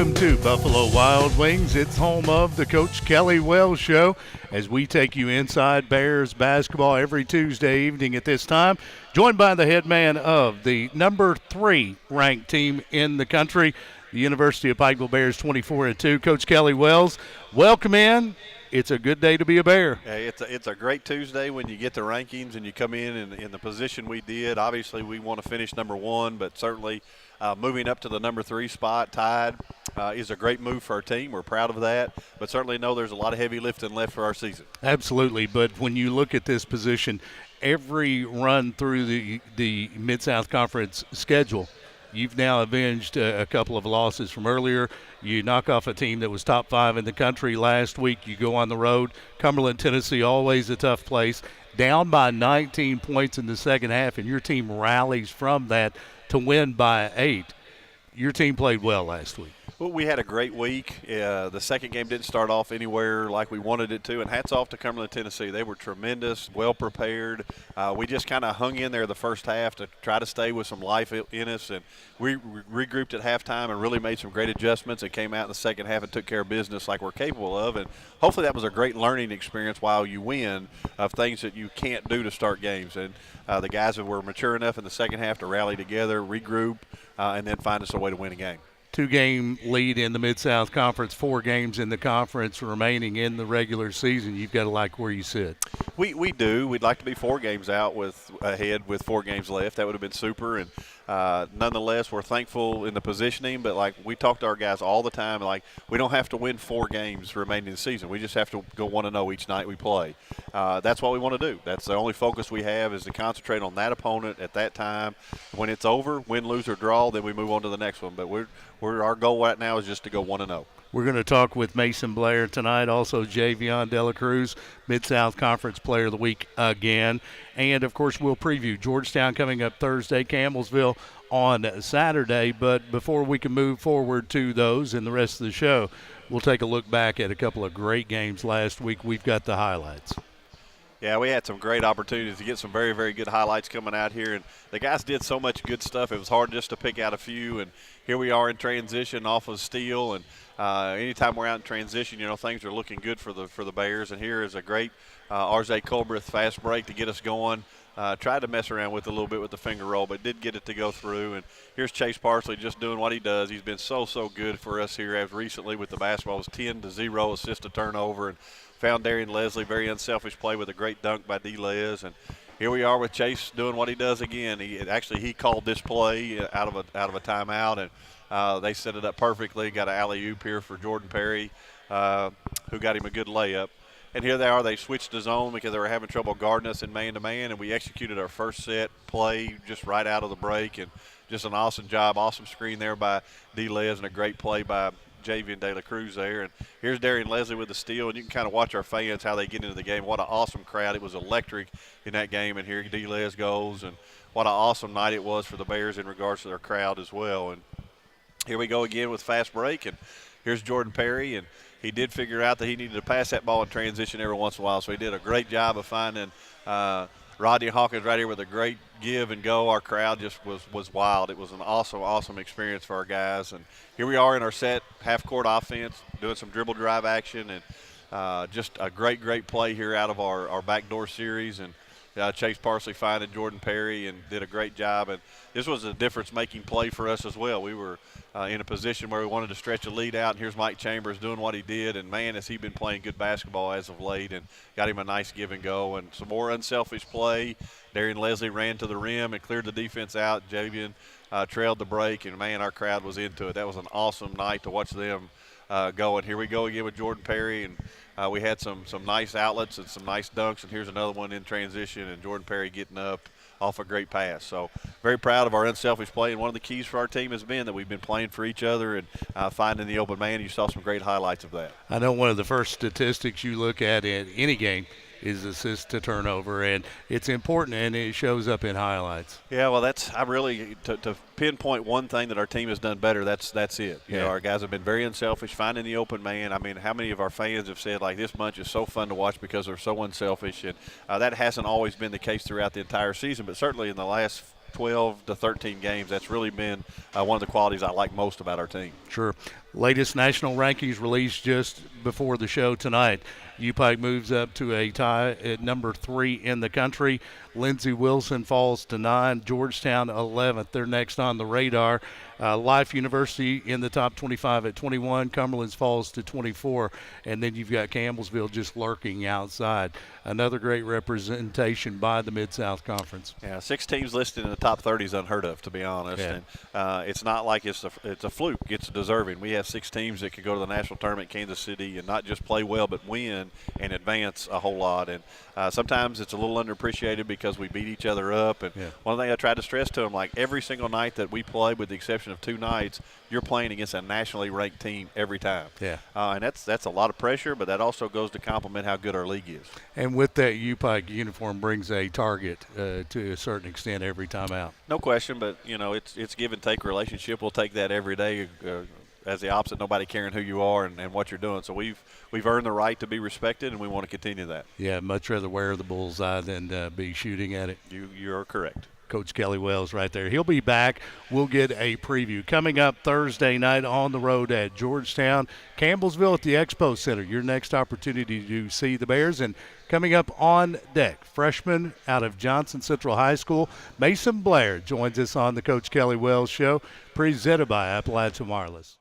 Welcome to Buffalo Wild Wings. It's home of the Coach Kelly Wells Show as we take you inside Bears basketball every Tuesday evening at this time. Joined by the head man of the number 3 ranked team in the country, the University of Pikeville Bears 24-2. Coach Kelly Wells, welcome in. It's a good day to be a Bear. Hey, it's a great Tuesday when you get the rankings and you come in the position we did. Obviously, we want to finish number 1, but certainly moving up to the number 3 spot, tied, is a great move for our team. We're proud of that, but certainly know there's a lot of heavy lifting left for our season. Absolutely, but when you look at this position, every run through the Mid-South Conference schedule, you've now avenged a couple of losses from earlier. You knock off a team that was top 5 in the country last week. You go on the road. Cumberland, Tennessee, always a tough place. Down by 19 points in the second half, and your team rallies from that to win by 8. Your team played well last week. Well, we had a great week. The second game didn't start off anywhere like we wanted it to, and hats off to Cumberland, Tennessee. They were tremendous, well prepared. We just kind of hung in there the first half to try to stay with some life in us, and we regrouped at halftime and really made some great adjustments and came out in the second half and took care of business like we're capable of. And hopefully that was a great learning experience while you win of things that you can't do to start games. And the guys that were mature enough in the second half to rally together, regroup, and then find us a way to win a game. 2-game lead in the Mid-South Conference, 4 games in the conference remaining in the regular season. You've got to like where you sit. We do. We'd like to be 4 games out ahead with 4 games left. That would have been super. And nonetheless, we're thankful in the positioning. But like we talk to our guys all the time, like we don't have to win 4 games remaining in the season. We just have to go 1-0 each night we play. That's what we want to do. That's the only focus we have is to concentrate on that opponent at that time. When it's over, win, lose, or draw, then we move on to the next one. But our goal right now is just to go 1-0. We're going to talk with Mason Blair tonight, also Javion, Dela, Cruz, Mid-South Conference Player of the Week again. And, of course, we'll preview Georgetown coming up Thursday, Campbellsville on Saturday. But before we can move forward to those and the rest of the show, we'll take a look back at a couple of great games last week. We've got the highlights. Yeah, we had some great opportunities to get some very, very good highlights coming out here. And the guys did so much good stuff. It was hard just to pick out a few. And here we are in transition off of steal. And anytime we're out in transition, things are looking good for the Bears. And here is a great RJ Colbreth fast break to get us going. Tried to mess around with a little bit with the finger roll, but did get it to go through. And here's Chase Parsley just doing what he does. He's been so good for us here as recently with the basketball. It was 10-0 assist to turnover. And found Darian Leslie, very unselfish play with a great dunk by D-Les. And here we are with Chase doing what he does again. He called this play out of a timeout, and they set it up perfectly. Got an alley-oop here for Jordan Perry, who got him a good layup. And here they are. They switched the zone because they were having trouble guarding us in man-to-man, and we executed our first set play just right out of the break. And just an awesome job, awesome screen there by D-Les, and a great play by Javion De La Cruz there. And here's Darian Leslie with the steal, and you can kind of watch our fans how they get into the game. What an awesome crowd. It was electric in that game, and here D-Les goes, and what an awesome night it was for the Bears in regards to their crowd as well. And here we go again with fast break, and here's Jordan Perry, and he did figure out that he needed to pass that ball in transition every once in a while, so he did a great job of finding Rodney Hawkins right here with a great give and go. Our crowd just was wild. It was an awesome experience for our guys. And here we are in our set half-court offense, doing some dribble drive action, and just a great play here out of our backdoor series. And Chase Parsley finding Jordan Perry and did a great job. And this was a difference-making play for us as well. We were in a position where we wanted to stretch a lead out, and here's Mike Chambers doing what he did. And, man, has he been playing good basketball as of late, and got him a nice give and go. And some more unselfish play. Darian Leslie ran to the rim and cleared the defense out. Javion trailed the break, and, man, our crowd was into it. That was an awesome night to watch them go. And here we go again with Jordan Perry, and we had some nice outlets and some nice dunks, and here's another one in transition, and Jordan Perry getting up off a great pass. So very proud of our unselfish play, and one of the keys for our team has been that we've been playing for each other and finding the open man. You saw some great highlights of that. I know one of the first statistics you look at in any game is assist to turnover, and it's important, and it shows up in highlights. Yeah, well, I really to pinpoint one thing that our team has done better. That's it. You know, our guys have been very unselfish, finding the open man. I mean, how many of our fans have said like this bunch is so fun to watch because they're so unselfish, and that hasn't always been the case throughout the entire season, but certainly in the last 12 to 13 games, that's really been one of the qualities I like most about our team. Sure. Latest national rankings released just before the show tonight. UPike moves up to a tie at number 3 in the country. Lindsey Wilson falls to 9. Georgetown 11th. They're next on the radar. Life University in the top 25 at 21. Cumberland's falls to 24. And then you've got Campbellsville just lurking outside. Another great representation by the Mid-South Conference. Yeah, 6 teams listed in the top 30 is unheard of, to be honest. Yeah. And it's not like it's a fluke. It's deserving. We have 6 teams that could go to the national tournament in Kansas City and not just play well but win and advance a whole lot. And sometimes it's a little underappreciated because we beat each other up. And one thing I tried to stress to them, like every single night that we play, with the exception of 2 nights, you're playing against a nationally ranked team every time. Yeah. And that's a lot of pressure, but that also goes to compliment how good our league is. And with that UPike uniform brings a target to a certain extent every time out. No question, but it's give and take relationship. We'll take that every day as the opposite. Nobody caring who you are and what you're doing. So we've earned the right to be respected, and we want to continue that. Yeah, much rather wear the bullseye than be shooting at it. You're correct. Coach Kelly Wells right there. He'll be back. We'll get a preview. Coming up Thursday night on the road at Georgetown, Campbellsville at the Expo Center. Your next opportunity to see the Bears. And coming up on deck, freshman out of Johnson Central High School, Mason Blair joins us on the Coach Kelly Wells Show, presented by Appalachian Wireless.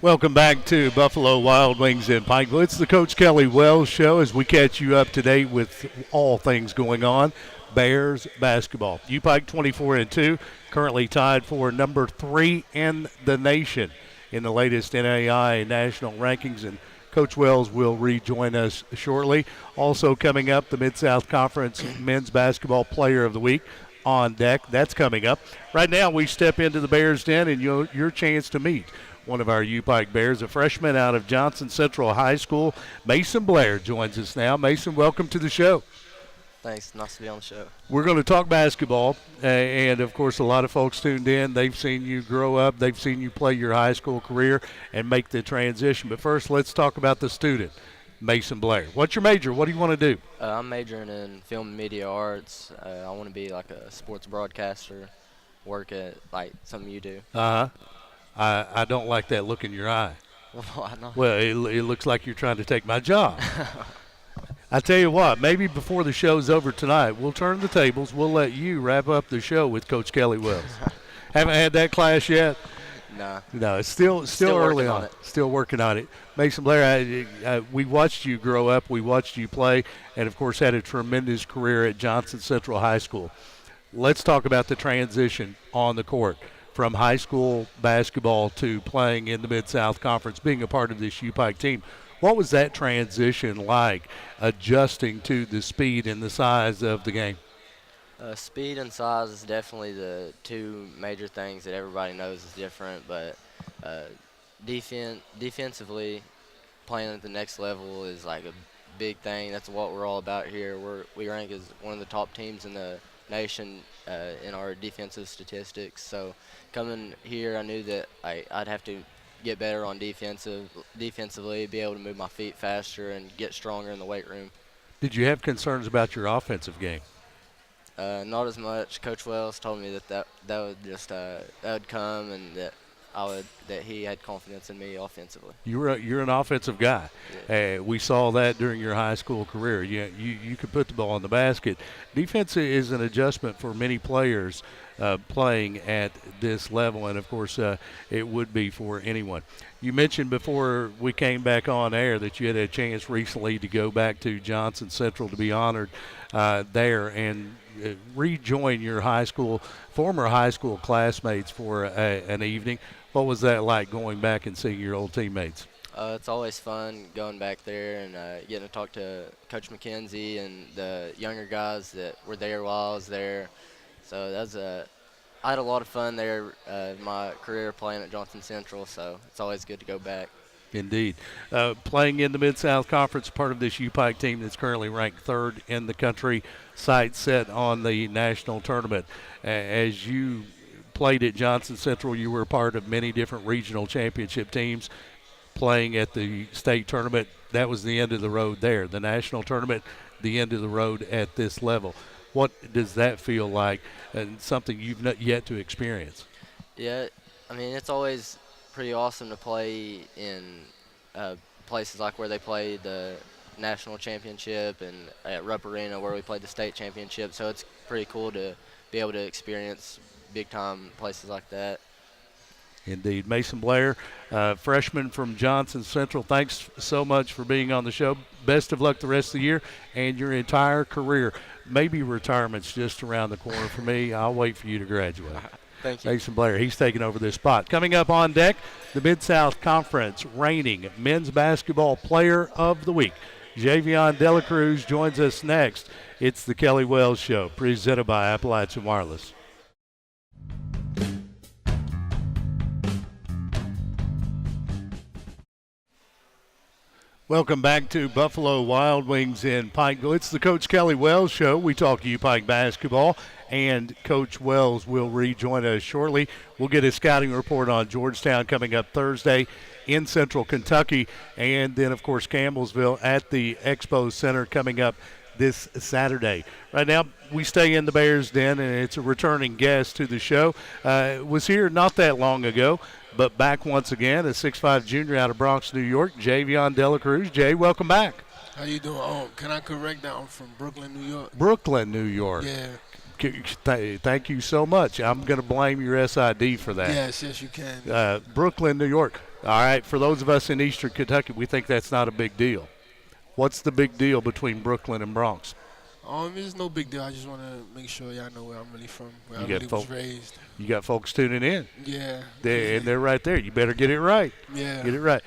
Welcome back to Buffalo Wild Wings in Pikeville. It's the Coach Kelly Wells Show as we catch you up to date with all things going on. Bears basketball. UPike 24-2, currently tied for number 3 in the nation in the latest NAI national rankings, and Coach Wells will rejoin us shortly. Also coming up, the Mid-South Conference Men's Basketball Player of the Week on deck. That's coming up. Right now we step into the Bears Den and your chance to meet one of our UPike Bears, a freshman out of Johnson Central High School. Mason Blair joins us now. Mason, welcome to the show. Thanks. Nice to be on the show. We're going to talk basketball, and, of course, a lot of folks tuned in. They've seen you grow up. They've seen you play your high school career and make the transition. But first, let's talk about the student, Mason Blair. What's your major? What do you want to do? I'm majoring in film and media arts. I want to be like a sports broadcaster, work at like something you do. Uh-huh. I don't like that look in your eye. Why not? Well, it looks like you're trying to take my job. I tell you what, maybe before the show's over tonight, we'll turn the tables. We'll let you wrap up the show with Coach Kelly Wells. Haven't had that class yet? Nah. No, it's still early on it. Still working on it. Mason Blair, we watched you grow up. We watched you play, and, of course, had a tremendous career at Johnson Central High School. Let's talk about the transition on the court from high school basketball to playing in the Mid-South Conference, being a part of this UPike team. What was that transition like, adjusting to the speed and the size of the game? Speed and size is definitely the 2 major things that everybody knows is different, but defensively, playing at the next level is like a big thing. That's what we're all about here. We rank as one of the top teams in the nation in our defensive statistics. So coming here, I knew that I'd have to get better on defensively, be able to move my feet faster and get stronger in the weight room. Did you have concerns about your offensive game? Not as much. Coach Wells told me that would just that would come, and that he had confidence in me offensively. You're an offensive guy. Yeah. We saw that during your high school career. You could put the ball in the basket. Defense is an adjustment for many players playing at this level, and, of course, it would be for anyone. You mentioned before we came back on air that you had a chance recently to go back to Johnson Central to be honored there and rejoin your former high school classmates for an evening. What was that like, going back and seeing your old teammates? It's always fun going back there and getting to talk to Coach McKenzie and the younger guys that were there while I was there. So I had a lot of fun there in my career playing at Johnson Central, so it's always good to go back. Indeed. Playing in the Mid-South Conference, part of this UPike team that's currently ranked 3rd in the country, sights set on the national tournament. As you played at Johnson Central, you were a part of many different regional championship teams. Playing at the state tournament, that was the end of the road there. The national tournament, the end of the road at this level. What does that feel like, and something you've not yet to experience? Yeah, I mean, it's always pretty awesome to play in uh, places like where they play the national championship and at Rupp Arena where we played the state championship. So it's pretty cool to be able to experience big time places like that. Indeed. Mason Blair, freshman from Johnson Central, thanks so much for being on the show. Best of luck the rest of the year and your entire career. Maybe retirement's just around the corner for me. I'll wait for you to graduate. Thank you. Mason Blair, he's taking over this spot. Coming up on deck, the Mid-South Conference reigning men's basketball player of the week. Javion Dela Cruz joins us next. It's the Kelly Wells Show, presented by Appalachian Wireless. Welcome back to Buffalo Wild Wings in Pikeville. It's the Coach Kelly Wells Show. We talk U Pike basketball, and Coach Wells will rejoin us shortly. We'll get a scouting report on Georgetown coming up Thursday in Central Kentucky, and then, of course, Campbellsville at the Expo Center coming up this Saturday. Right now, we stay in the Bears Den, and it's a returning guest to the show. Was here not that long ago, but back once again, a 6'5 junior out of Bronx, New York, Javion Dela Cruz. Jay, welcome back. How you doing? Can I correct that? I'm from Brooklyn, New York. Brooklyn, New York. Yeah. Thank you so much. I'm going to blame your SID for that. Yes, you can. Brooklyn, New York. All right, for those of us in Eastern Kentucky, we think that's not a big deal. What's the big deal between Brooklyn and Bronx? It's no big deal. I just want to make sure y'all know where I'm really from, where I really was raised. You got folks tuning in. Yeah. And they're right there. You better get it right. Yeah. Get it right.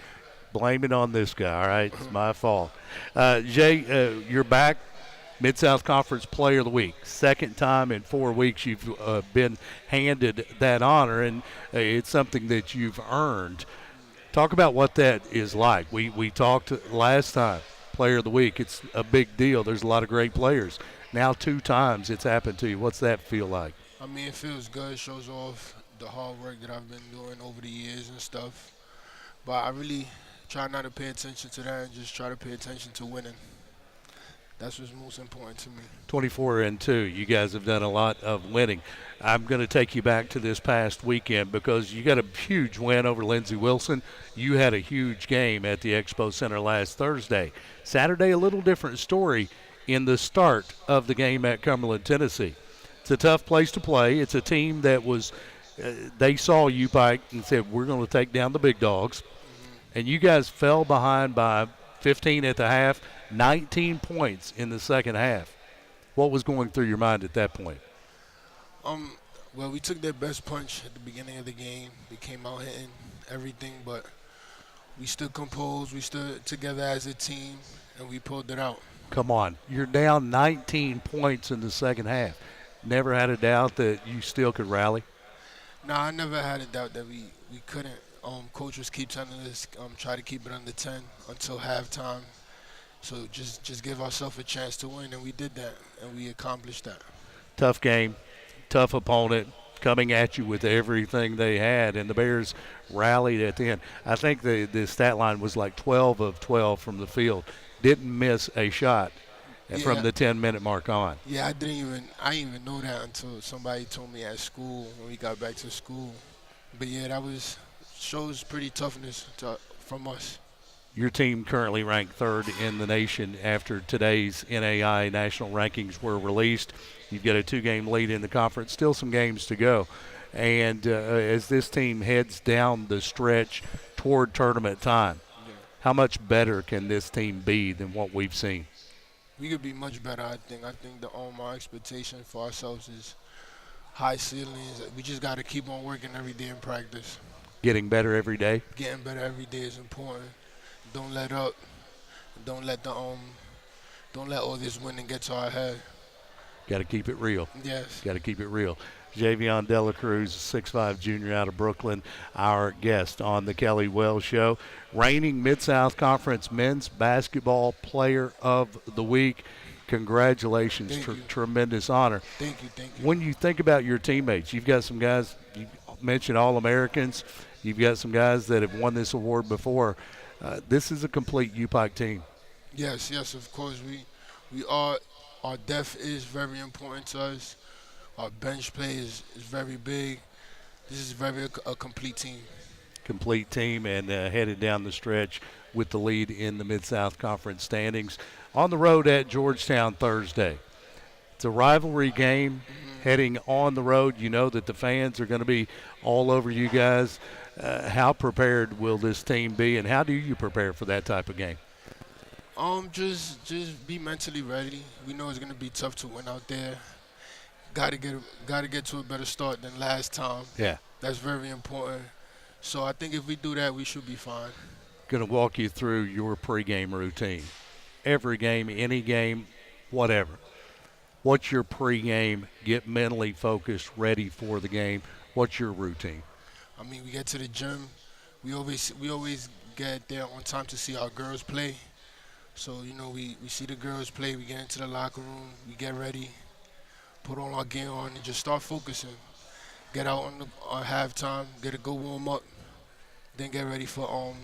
Blame it on this guy, all right? It's my fault. Jay, you're back. Mid-South Conference Player of the Week. Second time in 4 weeks you've been handed that honor, and it's something that you've earned. Talk about what that is like. We talked last time. Player of the Week, it's a big deal. There's a lot of great players. Now 2 times it's happened to you. What's that feel like? I mean, it feels good. It shows off the hard work that I've been doing over the years and stuff. But I really try not to pay attention to that and just try to pay attention to winning. That's what's most important to me. 24-2. You guys have done a lot of winning. I'm going to take you back to this past weekend because you got a huge win over Lindsey Wilson. You had a huge game at the Expo Center last Thursday. Saturday, a little different story in the start of the game at Cumberland, Tennessee. It's a tough place to play. It's a team that was they saw U Pike and said, we're going to take down the big dogs. And you guys fell behind by 15 at the half, 19 points in the second half. What was going through your mind at that point? Well, we took their best punch at the beginning of the game. We came out hitting everything, but we stood composed. We stood together as a team, and we pulled it out. Come on. You're down 19 points in the second half. Never had a doubt that you still could rally? No, I never had a doubt that we couldn't. Coach was keep telling us try to keep it under 10 until halftime. So just give ourselves a chance to win, and we did that, and we accomplished that. Tough game, tough opponent, coming at you with everything they had, and the Bears rallied at the end. I think the stat line was like 12 of 12 from the field. Didn't miss a shot from the 10-minute mark on. Yeah, I didn't even know that until somebody told me at school when we got back to school. But yeah, that shows pretty toughness from us. Your team currently ranked 3rd in the nation after today's NAI national rankings were released. You've got a 2-game lead in the conference, still some games to go. And as this team heads down the stretch toward tournament time, how much better can this team be than what we've seen? We could be much better, I think. I think our expectation for ourselves is high ceilings. We just got to keep on working every day in practice. Getting better every day? Getting better every day is important. Don't let up. Don't let all this winning get to our head. Got to keep it real. Yes. Got to keep it real. Javion Dela Cruz, 6'5 junior out of Brooklyn, our guest on the Kelly Wells Show. Reigning Mid-South Conference Men's Basketball Player of the Week. Congratulations. Tremendous honor. Thank you. When you think about your teammates, you've got some guys, you mentioned All-Americans. You've got some guys that have won this award before. This is a complete UPike team. Yes, of course. We are. Our depth is very important to us. Our bench play is very big. this is very a complete team. Complete team and headed down the stretch with the lead in the Mid-South Conference standings. On the road at Georgetown Thursday. It's a rivalry game. Heading on the road, you know that the fans are going to be all over you guys. How prepared will this team be, and how do you prepare for that type of game? Just be mentally ready. We know it's gonna be tough to win out there. Gotta get to a better start than last time. Yeah. That's very important. So I think if we do that, we should be fine. Going to walk you through your pregame routine. Every game, any game, whatever. What's your pregame? Get mentally focused, ready for the game. What's your routine? I mean, we get to the gym. We always get there on time to see our girls play. So we see the girls play. We get into the locker room. We get ready, put all our gear on, and just start focusing. Get out on halftime, get a good warm up, then get ready for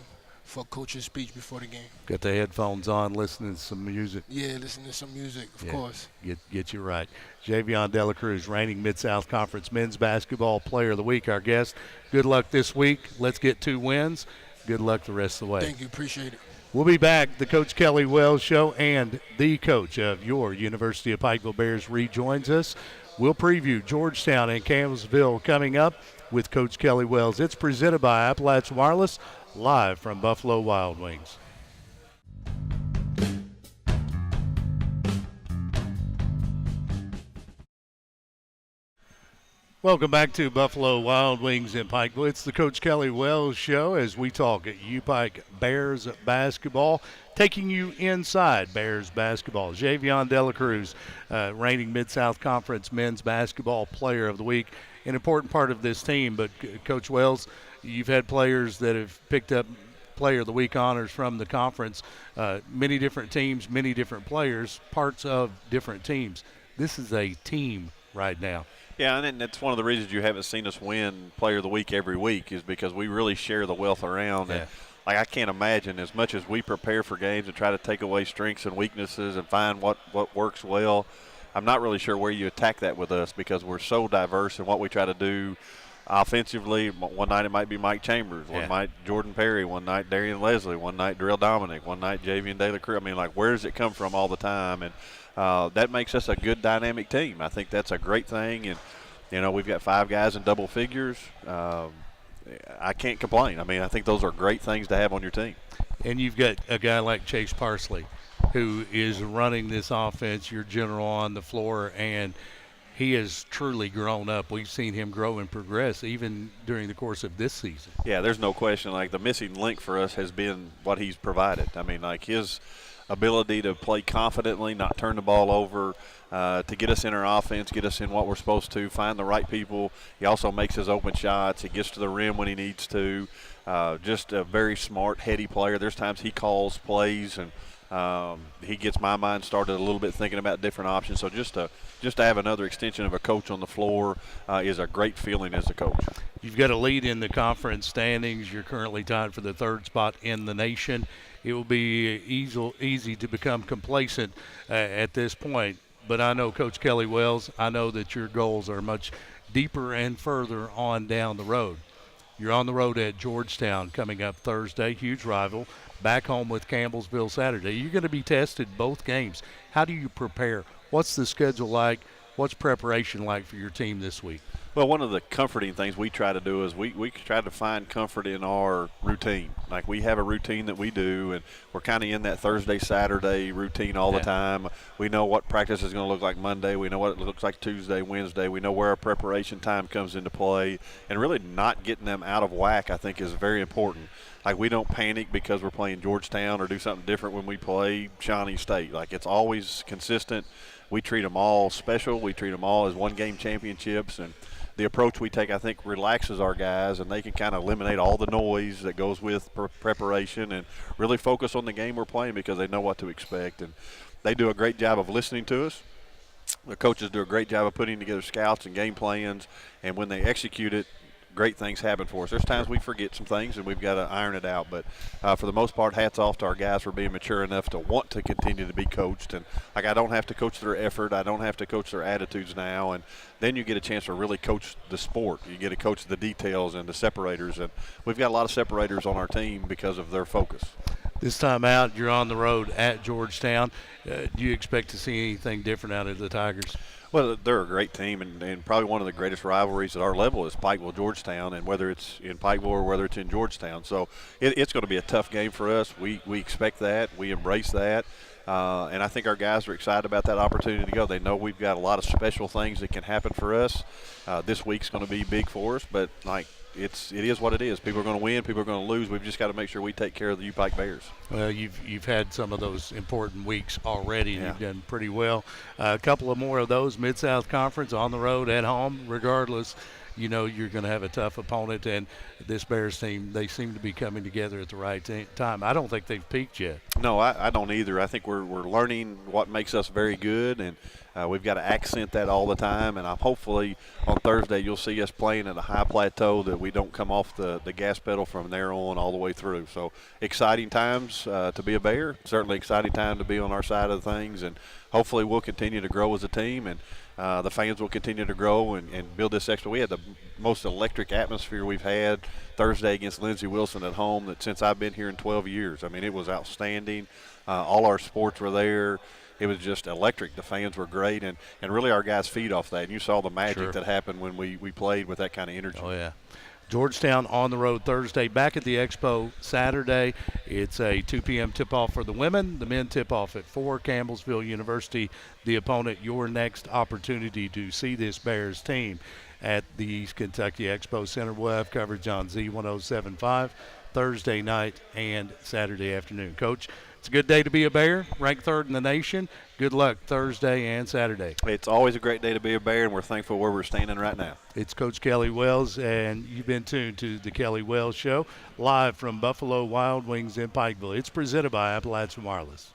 coach's speech before the game. Got the headphones on, listening to some music. Yeah, listen to some music, of course. Get you right. Javion Dela Cruz, reigning Mid-South Conference Men's Basketball Player of the Week, our guest. Good luck this week. Let's get 2 wins. Good luck the rest of the way. Thank you. Appreciate it. We'll be back. The Coach Kelly Wells Show and the coach of your University of Pikeville Bears rejoins us. We'll preview Georgetown and Campbellsville coming up with Coach Kelly Wells. It's presented by Appalachian Wireless, live from Buffalo Wild Wings. Welcome back to Buffalo Wild Wings in Pikeville. It's the Coach Kelly Wells Show as we talk at UPike Bears basketball, taking you inside Bears basketball. Javion Dela Cruz, reigning Mid-South Conference Men's Basketball Player of the Week, an important part of this team. But, Coach Wells, you've had players that have picked up Player of the Week honors from the conference, many different teams, many different players, parts of different teams. This is a team right now. Yeah, and that's one of the reasons you haven't seen us win Player of the Week every week is because we really share the wealth around. Yeah. And, I can't imagine as much as we prepare for games and try to take away strengths and weaknesses and find what works well, I'm not really sure where you attack that with us because we're so diverse in what we try to do offensively. One night it might be Mike Chambers, one night Jordan Perry, one night Darian Leslie, one night Drill Dominic, one night Javion Dela Cruz. I mean, where does it come from all the time? And that makes us a good dynamic team. I think that's a great thing. And, we've got 5 guys in double figures. I can't complain. I mean, I think those are great things to have on your team. And you've got a guy like Chase Parsley who is running this offense, your general on the floor, and he has truly grown up. We've seen him grow and progress even during the course of this season. Yeah, there's no question. The missing link for us has been what he's provided. I mean, his ability to play confidently, not turn the ball over, to get us in our offense, get us in what we're supposed to, find the right people. He also makes his open shots. He gets to the rim when he needs to. Just a very smart, heady player. There's times he calls plays, and he gets my mind started a little bit thinking about different options. So just to have another extension of a coach on the floor is a great feeling as a coach. You've got a lead in the conference standings. You're currently tied for the 3rd spot in the nation. It will be easy to become complacent at this point. But I know Coach Kelly Wells, I know that your goals are much deeper and further on down the road. You're on the road at Georgetown coming up Thursday, huge rival. Back home with Campbellsville Saturday. You're going to be tested both games. How do you prepare? What's the schedule like? What's preparation like for your team this week? Well, one of the comforting things we try to do is we try to find comfort in our routine. We have a routine that we do, and we're kind of in that Thursday, Saturday routine all the time. We know what practice is going to look like Monday. We know what it looks like Tuesday, Wednesday. We know where our preparation time comes into play. And really not getting them out of whack, I think, is very important. We don't panic because we're playing Georgetown or do something different when we play Shawnee State. It's always consistent. We treat them all special. We treat them all as one-game championships. And the approach we take, I think, relaxes our guys, and they can kind of eliminate all the noise that goes with preparation and really focus on the game we're playing because they know what to expect. And they do a great job of listening to us. The coaches do a great job of putting together scouts and game plans, and when they execute it, great things happen for us. There's times we forget some things and we've got to iron it out. But for the most part, hats off to our guys for being mature enough to want to continue to be coached. And like, I don't have to coach their effort. I don't have to coach their attitudes now. And then you get a chance to really coach the sport. You get to coach the details and the separators. And we've got a lot of separators on our team because of their focus. This time out, you're on the road at Georgetown. Do you expect to see anything different out of the Tigers? Well, they're a great team, and probably one of the greatest rivalries at our level is Pikeville-Georgetown, and whether it's in Pikeville or whether it's in Georgetown. So it's going to be a tough game for us. We expect that. We embrace that. And I think our guys are excited about that opportunity to go. They know we've got a lot of special things that can happen for us. This week's going to be big for us, but it is what it is. People are going to win. People are going to lose. We've just got to make sure we take care of the U-Pike Bears. Well, you've had some of those important weeks already. Yeah. You've done pretty well. A couple of more of those, Mid-South Conference, on the road, at home. Regardless, you know you're going to have a tough opponent. And this Bears team, they seem to be coming together at the right time. I don't think they've peaked yet. No, I don't either. I think we're learning what makes us very good, and we've got to accent that all the time. And hopefully on Thursday you'll see us playing at a high plateau that we don't come off the gas pedal from there on all the way through. So exciting times to be a Bear. Certainly exciting time to be on our side of things, and hopefully we'll continue to grow as a team, and the fans will continue to grow and build this extra. We had the most electric atmosphere we've had Thursday against Lindsey Wilson at home that since I've been here in 12 years. I mean, it was outstanding. All our sports were there. It was just electric. The fans were great, and really our guys feed off that. And you saw the magic that happened when we played with that kind of energy. Oh, yeah. Georgetown on the road Thursday, back at the Expo Saturday. It's a 2 p.m. tip-off for the women. The men tip-off at 4, Campbellsville University, the opponent. Your next opportunity to see this Bears team at the East Kentucky Expo Center. We'll have coverage on Z1075 Thursday night and Saturday afternoon. Coach, it's a good day to be a Bear, ranked 3rd in the nation. Good luck Thursday and Saturday. It's always a great day to be a Bear, and we're thankful where we're standing right now. It's Coach Kelly Wells, and you've been tuned to the Kelly Wells Show, live from Buffalo Wild Wings in Pikeville. It's presented by Appalachian Wireless.